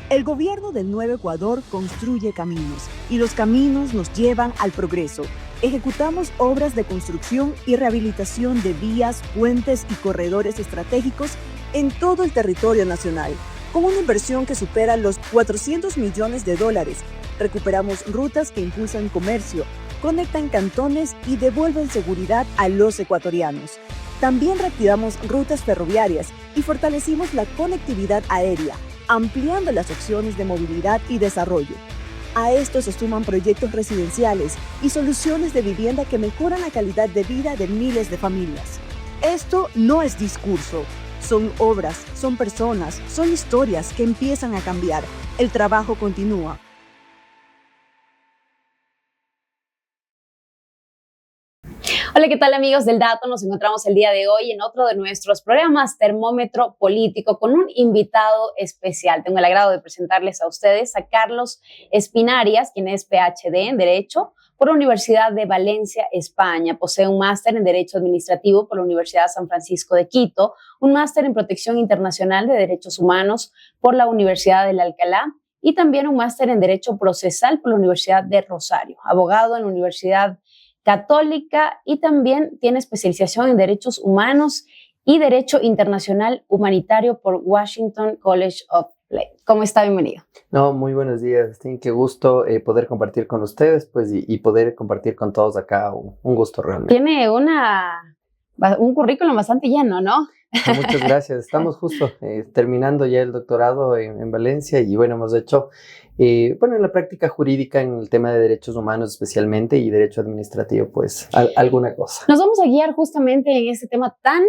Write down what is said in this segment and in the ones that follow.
El gobierno del Nuevo Ecuador construye caminos y los caminos nos llevan al progreso. Ejecutamos obras de construcción y rehabilitación de vías, puentes y corredores estratégicos en todo el territorio nacional, con una inversión que supera los $400 millones. Recuperamos rutas que impulsan comercio, conectan cantones y devuelven seguridad a los ecuatorianos. También reactivamos rutas ferroviarias y fortalecimos la conectividad aérea, ampliando las opciones de movilidad y desarrollo. A esto se suman proyectos residenciales y soluciones de vivienda que mejoran la calidad de vida de miles de familias. Esto no es discurso, son obras, son personas, son historias que empiezan a cambiar. El trabajo continúa. Hola, ¿qué tal amigos del Dato? Nos encontramos el día de hoy en otro de nuestros programas Termómetro Político con un invitado especial. Tengo el agrado de presentarles a ustedes a Carlos Espinarias, quien es PhD en Derecho por la Universidad de Valencia, España. Posee un máster en Derecho Administrativo por la Universidad San Francisco de Quito, un máster en Protección Internacional de Derechos Humanos por la Universidad del Alcalá y también un máster en Derecho Procesal por la Universidad de Rosario. Abogado en la Universidad Católica y también tiene especialización en Derechos Humanos y Derecho Internacional Humanitario por Washington College of Law. ¿Cómo está? Bienvenido. No, muy buenos días. Qué gusto poder compartir con ustedes pues, y poder compartir con todos acá. Un gusto realmente. Tiene un currículum bastante lleno, ¿no? Muchas gracias. Estamos justo terminando ya el doctorado en Valencia y bueno, hemos hecho, en la práctica jurídica en el tema de derechos humanos especialmente y derecho administrativo, pues alguna cosa. Nos vamos a guiar justamente en este tema tan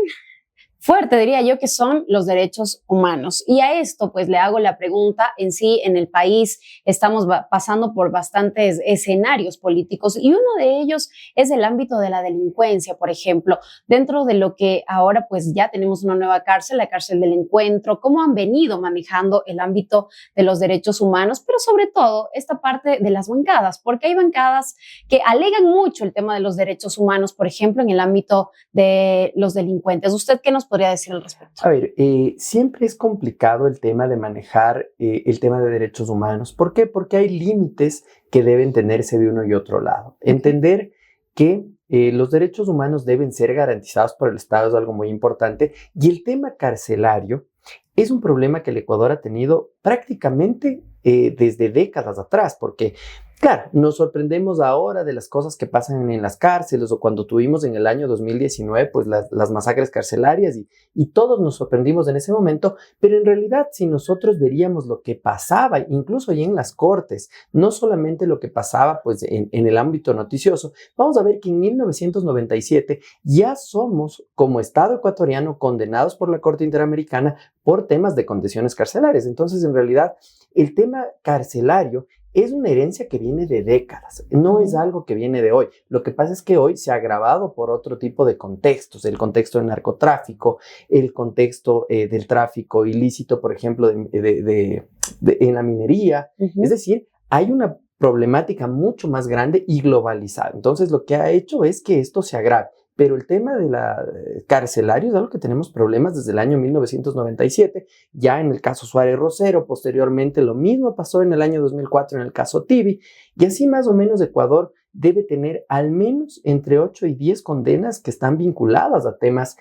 fuerte, diría yo, que son los derechos humanos. Y a esto, pues, le hago la pregunta. En sí, en el país estamos pasando por bastantes escenarios políticos y uno de ellos es el ámbito de la delincuencia, por ejemplo, dentro de lo que ahora, pues, ya tenemos una nueva cárcel, la cárcel del Encuentro. ¿Cómo han venido manejando el ámbito de los derechos humanos? Pero sobre todo, esta parte de las bancadas, porque hay bancadas que alegan mucho el tema de los derechos humanos, por ejemplo, en el ámbito de los delincuentes. ¿Usted qué nos podría decir al respecto? A ver, siempre es complicado el tema de manejar el tema de derechos humanos. ¿Por qué? Porque hay límites que deben tenerse de uno y otro lado. Entender que los derechos humanos deben ser garantizados por el Estado es algo muy importante y el tema carcelario es un problema que el Ecuador ha tenido prácticamente desde décadas atrás, porque claro, nos sorprendemos ahora de las cosas que pasan en las cárceles o cuando tuvimos en el año 2019 pues las masacres carcelarias y todos nos sorprendimos en ese momento, pero en realidad si nosotros veríamos lo que pasaba incluso ahí en las cortes, no solamente lo que pasaba pues en el ámbito noticioso, vamos a ver que en 1997 ya somos como Estado ecuatoriano condenados por la Corte Interamericana por temas de condiciones carcelarias. Entonces en realidad el tema carcelario es una herencia que viene de décadas, no es algo que viene de hoy. Lo que pasa es que hoy se ha agravado por otro tipo de contextos, el contexto del narcotráfico, el contexto del tráfico ilícito, por ejemplo, en la minería. Es decir, hay una problemática mucho más grande y globalizada. Entonces, lo que ha hecho es que esto se agrave. Pero el tema de la carcelario es algo que tenemos problemas desde el año 1997, ya en el caso Suárez Rosero, posteriormente lo mismo pasó en el año 2004 en el caso Tibi, y así más o menos Ecuador debe tener al menos entre 8 y 10 condenas que están vinculadas a temas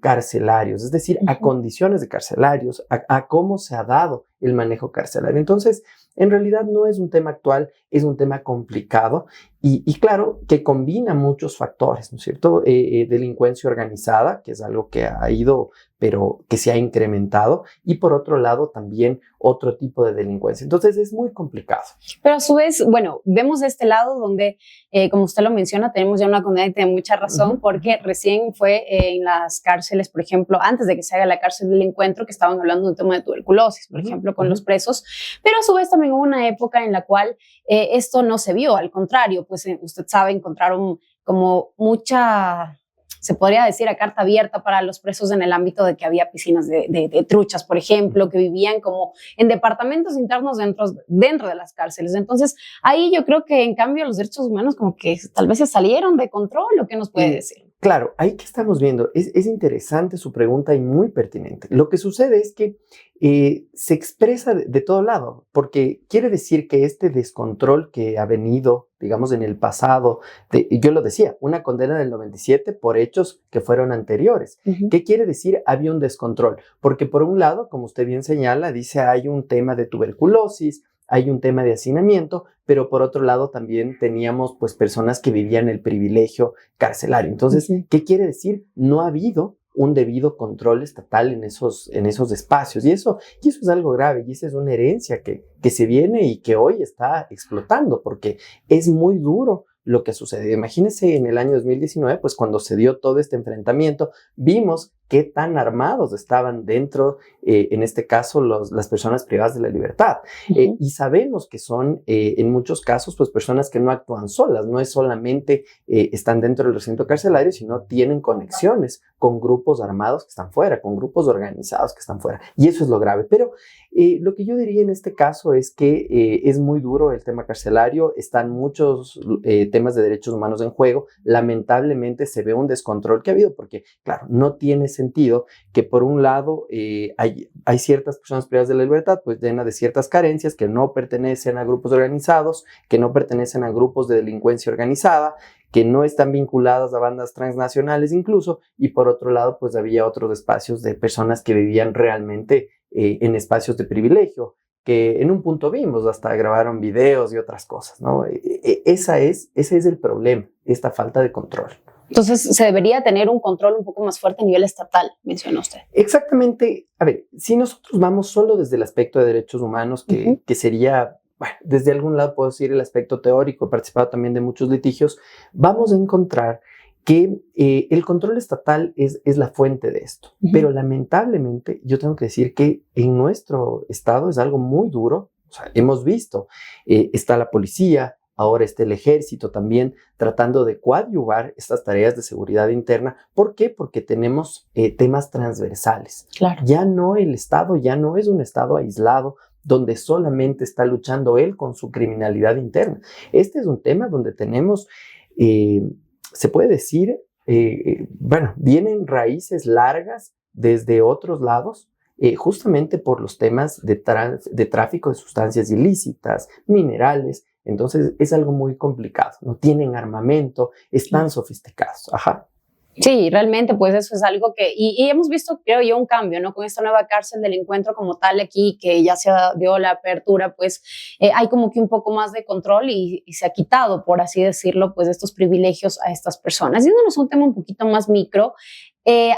carcelarios, es decir, a condiciones de carcelarios, a cómo se ha dado el manejo carcelario. Entonces, en realidad no es un tema actual, es un tema complicado y claro, que combina muchos factores, ¿no es cierto? Delincuencia organizada, que es algo que ha ido, pero que se ha incrementado, y por otro lado también otro tipo de delincuencia. Entonces es muy complicado. Pero a su vez, bueno, vemos de este lado donde, como usted lo menciona, tenemos ya una condena y tiene mucha razón, porque recién fue en las cárceles, por ejemplo, antes de que se haga la cárcel del Encuentro, que estaban hablando de un tema de tuberculosis, por ejemplo, con los presos, pero a su vez también hubo una época en la cual esto no se vio, al contrario, pues usted sabe, encontraron como mucha, se podría decir, a carta abierta para los presos en el ámbito de que había piscinas de truchas, por ejemplo, que vivían como en departamentos internos dentro de las cárceles. Entonces, ahí yo creo que en cambio los derechos humanos como que tal vez se salieron de control, ¿o qué nos puede decir? Claro, ahí que estamos viendo, es interesante su pregunta y muy pertinente. Lo que sucede es que se expresa de todo lado, porque quiere decir que este descontrol que ha venido, digamos, en el pasado, yo lo decía, una condena del 97 por hechos que fueron anteriores. Uh-huh. ¿Qué quiere decir? Había un descontrol, porque por un lado, como usted bien señala, dice hay un tema de tuberculosis, hay un tema de hacinamiento, pero por otro lado también teníamos pues personas que vivían el privilegio carcelario. Entonces, uh-huh. ¿qué quiere decir? No ha habido un debido control estatal en esos espacios. Y eso es algo grave, y esa es una herencia que se viene y que hoy está explotando, porque es muy duro lo que sucede. Imagínense en el año 2019, pues cuando se dio todo este enfrentamiento, vimos qué tan armados estaban dentro, en este caso, las personas privadas de la libertad. Uh-huh. Y sabemos que son, en muchos casos, pues personas que no actúan solas, no es solamente están dentro del recinto carcelario, sino tienen conexiones con grupos armados que están fuera, con grupos organizados que están fuera. Y eso es lo grave. Pero lo que yo diría en este caso es que es muy duro el tema carcelario, están muchos temas de derechos humanos en juego. Lamentablemente se ve un descontrol que ha habido, porque, claro, no tiene sentido que por un lado hay ciertas personas privadas de la libertad, pues llenas de ciertas carencias, que no pertenecen a grupos organizados, que no pertenecen a grupos de delincuencia organizada, que no están vinculadas a bandas transnacionales incluso, y por otro lado, pues había otros espacios de personas que vivían realmente en espacios de privilegio, que en un punto vimos, hasta grabaron videos y otras cosas, ¿no? Ese es el problema, esta falta de control. Entonces, se debería tener un control un poco más fuerte a nivel estatal, menciona usted. Exactamente. A ver, si nosotros vamos solo desde el aspecto de derechos humanos, que sería, bueno, desde algún lado puedo decir el aspecto teórico, he participado también de muchos litigios, vamos a encontrar que el control estatal es la fuente de esto. Uh-huh. Pero lamentablemente yo tengo que decir que en nuestro estado es algo muy duro. O sea, hemos visto, está la policía, ahora está el ejército también tratando de coadyuvar estas tareas de seguridad interna. ¿Por qué? Porque tenemos temas transversales. Claro. Ya no, el Estado ya no es un Estado aislado donde solamente está luchando él con su criminalidad interna. Este es un tema donde tenemos, se puede decir, bueno, vienen raíces largas desde otros lados, justamente por los temas de tráfico de sustancias ilícitas, minerales. Entonces es algo muy complicado, no tienen armamento, están sofisticados. Ajá. Sí, realmente pues eso es algo que, y hemos visto, creo yo, un cambio, ¿no? Con esta nueva cárcel del encuentro como tal aquí, que ya se dio la apertura, pues hay como que un poco más de control y se ha quitado, por así decirlo, pues estos privilegios a estas personas. Yéndonos a un tema un poquito más micro,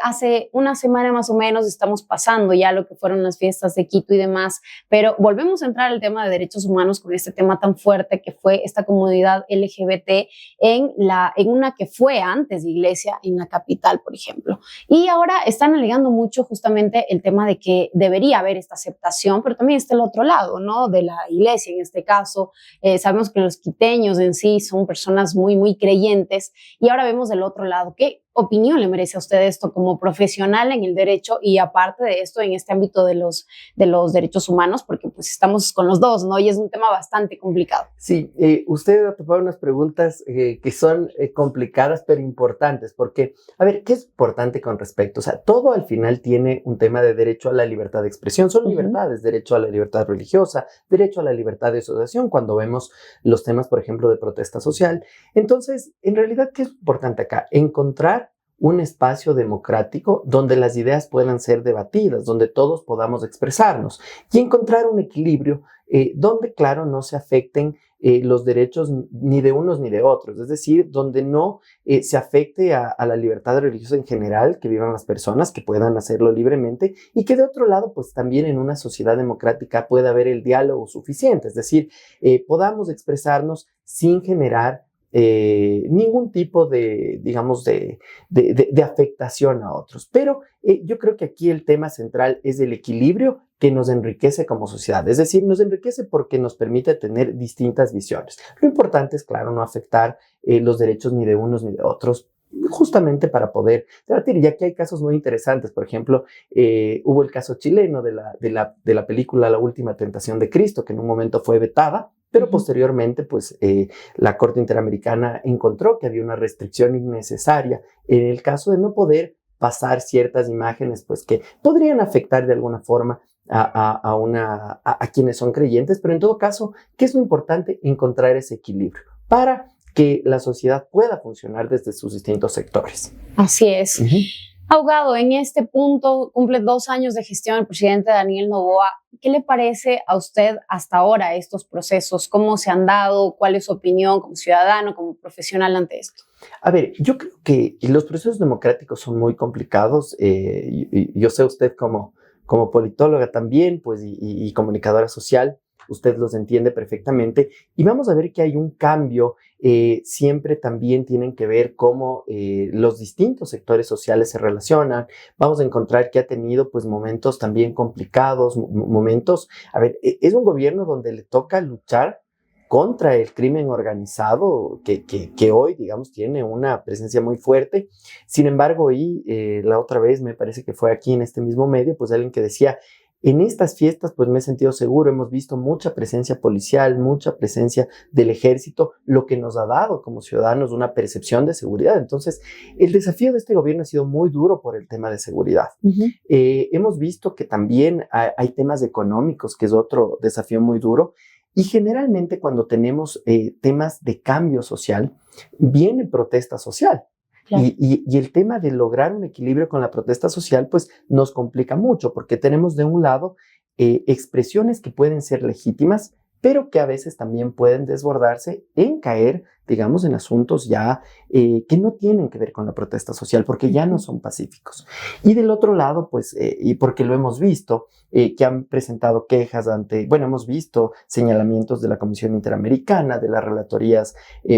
hace una semana más o menos estamos pasando ya lo que fueron las fiestas de Quito y demás, pero volvemos a entrar al tema de derechos humanos con este tema tan fuerte que fue esta comunidad LGBT en una que fue antes de iglesia en la capital, por ejemplo. Y ahora están alegando mucho justamente el tema de que debería haber esta aceptación, pero también está el otro lado, ¿no? De la iglesia en este caso. Sabemos que los quiteños en sí son personas muy, muy creyentes, y ahora vemos del otro lado. ¿Qué opinión le merece a usted esto como profesional en el derecho y aparte de esto en este ámbito de los derechos humanos? Porque pues estamos con los dos, ¿no? Y es un tema bastante complicado. Sí, usted ha topado unas preguntas que son complicadas pero importantes, porque, a ver, ¿qué es importante con respecto? O sea, todo al final tiene un tema de derecho a la libertad de expresión, son libertades, derecho a la libertad religiosa, derecho a la libertad de asociación, cuando vemos los temas, por ejemplo, de protesta social. Entonces, en realidad, ¿qué es importante acá? Encontrar un espacio democrático donde las ideas puedan ser debatidas, donde todos podamos expresarnos y encontrar un equilibrio donde, claro, no se afecten los derechos ni de unos ni de otros, es decir, donde no se afecte a la libertad religiosa en general, que vivan las personas, que puedan hacerlo libremente, y que de otro lado, pues también en una sociedad democrática pueda haber el diálogo suficiente, es decir, podamos expresarnos sin generar ningún tipo de, digamos, de afectación a otros. Pero yo creo que aquí el tema central es el equilibrio que nos enriquece como sociedad. Es decir, nos enriquece porque nos permite tener distintas visiones. Lo importante es, claro, no afectar los derechos ni de unos ni de otros, justamente para poder debatir. Y aquí hay casos muy interesantes. Por ejemplo, hubo el caso chileno de la película La Última Tentación de Cristo, que en un momento fue vetada pero posteriormente pues la Corte Interamericana encontró que había una restricción innecesaria en el caso de no poder pasar ciertas imágenes pues que podrían afectar de alguna forma a quienes son creyentes, pero en todo caso, ¿qué es lo importante? Encontrar ese equilibrio para que la sociedad pueda funcionar desde sus distintos sectores. Así es. Abogado, en este punto cumple 2 años de gestión el presidente Daniel Noboa. ¿Qué le parece a usted hasta ahora estos procesos? ¿Cómo se han dado? ¿Cuál es su opinión como ciudadano, como profesional ante esto? A ver, yo creo que los procesos democráticos son muy complicados. Yo sé usted como politóloga también, pues, y comunicadora social, usted los entiende perfectamente. Y vamos a ver que hay un cambio. Siempre también tienen que ver cómo los distintos sectores sociales se relacionan. Vamos a encontrar que ha tenido pues momentos también complicados, momentos, a ver, es un gobierno donde le toca luchar contra el crimen organizado, que hoy, digamos, tiene una presencia muy fuerte. Sin embargo, la otra vez, me parece que fue aquí en este mismo medio, pues alguien que decía, en estas fiestas, pues me he sentido seguro, hemos visto mucha presencia policial, mucha presencia del ejército, lo que nos ha dado como ciudadanos una percepción de seguridad. Entonces, el desafío de este gobierno ha sido muy duro por el tema de seguridad. Hemos visto que también hay temas económicos, que es otro desafío muy duro. Y generalmente cuando tenemos temas de cambio social, viene protesta social. Claro. Y el tema de lograr un equilibrio con la protesta social, pues nos complica mucho, porque tenemos de un lado expresiones que pueden ser legítimas, pero que a veces también pueden desbordarse en caer, digamos, en asuntos ya que no tienen que ver con la protesta social, porque ya no son pacíficos. Y del otro lado, pues, y porque lo hemos visto, que han presentado quejas hemos visto señalamientos de la Comisión Interamericana, de las relatorías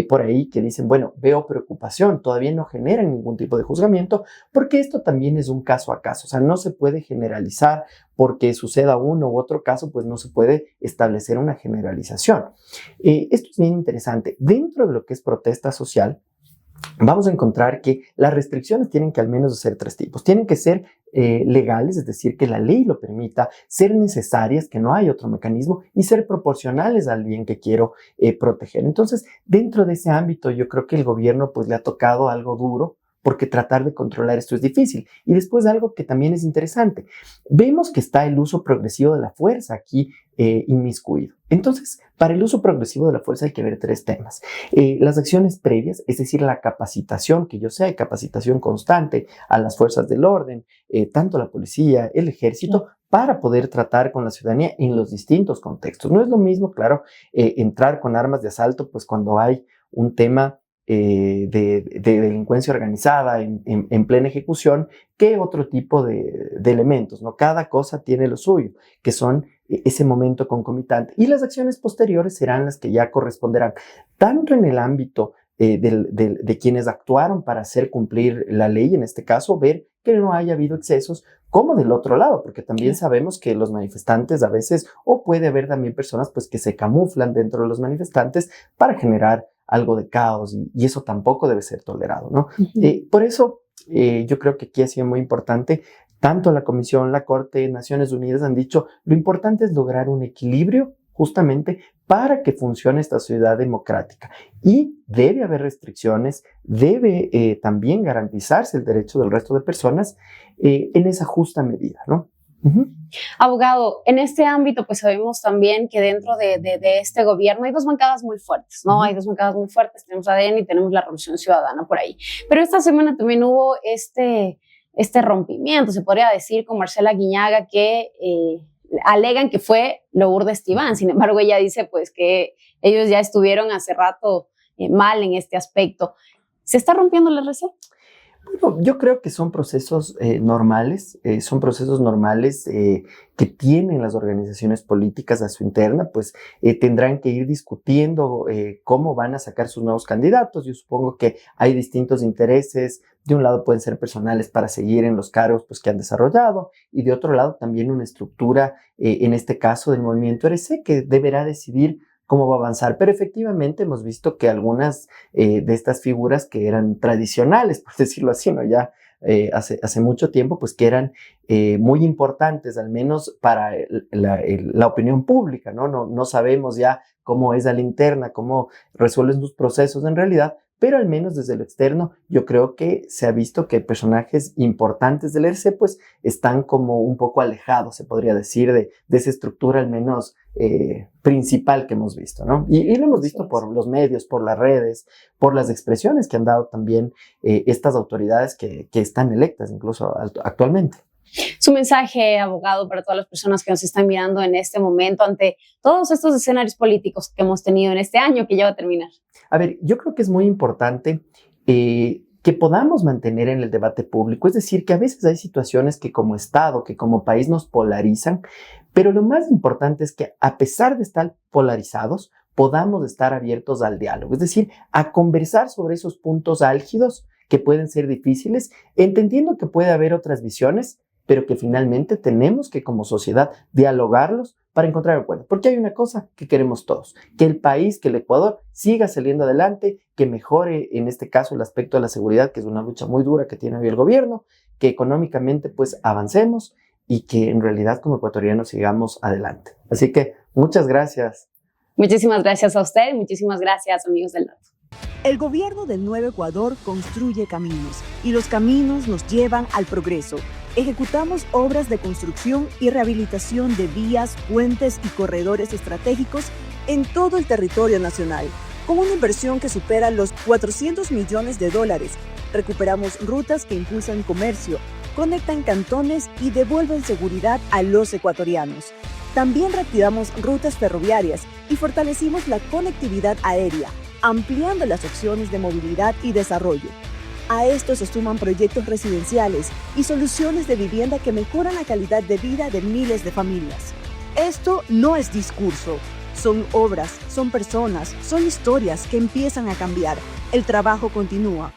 por ahí, que dicen, bueno, veo preocupación, todavía no generan ningún tipo de juzgamiento, porque esto también es un caso a caso, o sea, no se puede generalizar, porque suceda uno u otro caso, pues no se puede establecer una generalización. Esto es bien interesante. Dentro de lo que es protesta social, vamos a encontrar que las restricciones tienen que al menos ser 3 tipos. Tienen que ser legales, es decir, que la ley lo permita, ser necesarias, que no hay otro mecanismo, y ser proporcionales al bien que quiero proteger. Entonces, dentro de ese ámbito, yo creo que el gobierno pues le ha tocado algo duro, porque tratar de controlar esto es difícil. Y después algo que también es interesante. Vemos que está el uso progresivo de la fuerza aquí inmiscuido. Entonces, para el uso progresivo de la fuerza hay que ver 3 temas. Las acciones previas, es decir, la capacitación, que yo sé, hay capacitación constante a las fuerzas del orden, tanto la policía, el ejército, para poder tratar con la ciudadanía en los distintos contextos. No es lo mismo, claro, entrar con armas de asalto, pues cuando hay un tema de delincuencia organizada en plena ejecución, que otro tipo de elementos, ¿no? Cada cosa tiene lo suyo, que son ese momento concomitante. Y las acciones posteriores serán las que ya corresponderán, tanto en el ámbito de quienes actuaron para hacer cumplir la ley, en este caso, ver que no haya habido excesos, como del otro lado, porque también sabemos que los manifestantes a veces, o puede haber también personas pues que se camuflan dentro de los manifestantes para generar algo de caos, y eso tampoco debe ser tolerado, ¿no? Por eso yo creo que aquí ha sido muy importante, tanto la Comisión, la Corte, Naciones Unidas han dicho, lo importante es lograr un equilibrio justamente para que funcione esta sociedad democrática. Y debe haber restricciones, debe también garantizarse el derecho del resto de personas en esa justa medida, ¿no? Abogado, en este ámbito pues sabemos también que dentro de este gobierno hay 2 bancadas muy fuertes, ¿no? Hay 2 bancadas muy fuertes, tenemos ADN y tenemos la Revolución Ciudadana por ahí. Pero esta semana también hubo este rompimiento, se podría decir, con Marcela Guiñaga, que alegan que fue Lourdes Tibán. Sin embargo, ella dice pues que ellos ya estuvieron hace rato mal en este aspecto. ¿Se está rompiendo la RC? Bueno, yo creo que son procesos normales, que tienen las organizaciones políticas a su interna, pues tendrán que ir discutiendo cómo van a sacar sus nuevos candidatos. Yo supongo que hay distintos intereses. De un lado pueden ser personales para seguir en los cargos pues, que han desarrollado, y de otro lado también una estructura, en este caso del movimiento RC, que deberá decidir cómo va a avanzar. Pero efectivamente hemos visto que algunas de estas figuras que eran tradicionales, por decirlo así, ¿no? Ya hace mucho tiempo, pues que eran muy importantes, al menos para la opinión pública, ¿no? No sabemos ya cómo es a la interna, cómo resuelven sus procesos en realidad, pero al menos desde lo externo yo creo que se ha visto que personajes importantes del ERC pues están como un poco alejados, se podría decir, de esa estructura al menos principal que hemos visto, ¿no? Y lo hemos visto por los medios, por las redes, por las expresiones que han dado también estas autoridades que están electas incluso actualmente. Su mensaje, abogado, para todas las personas que nos están mirando en este momento ante todos estos escenarios políticos que hemos tenido en este año que ya va a terminar. A ver, yo creo que es muy importante que podamos mantener en el debate público, es decir, que a veces hay situaciones que como Estado, que como país nos polarizan, pero lo más importante es que a pesar de estar polarizados, podamos estar abiertos al diálogo, es decir, a conversar sobre esos puntos álgidos que pueden ser difíciles, entendiendo que puede haber otras visiones, pero que finalmente tenemos que como sociedad dialogarlos para encontrar acuerdos. Porque hay una cosa que queremos todos, que el país, que el Ecuador siga saliendo adelante, que mejore en este caso el aspecto de la seguridad, que es una lucha muy dura que tiene hoy el gobierno, que económicamente pues avancemos y que en realidad como ecuatorianos sigamos adelante. Así que muchas gracias. Muchísimas gracias a usted, muchísimas gracias amigos del Dato. El gobierno del Nuevo Ecuador construye caminos y los caminos nos llevan al progreso. Ejecutamos obras de construcción y rehabilitación de vías, puentes y corredores estratégicos en todo el territorio nacional, con una inversión que supera los $400 millones. Recuperamos rutas que impulsan comercio, conectan cantones y devuelven seguridad a los ecuatorianos. También reactivamos rutas ferroviarias y fortalecimos la conectividad aérea, ampliando las opciones de movilidad y desarrollo. A esto se suman proyectos residenciales y soluciones de vivienda que mejoran la calidad de vida de miles de familias. Esto no es discurso, son obras, son personas, son historias que empiezan a cambiar. El trabajo continúa.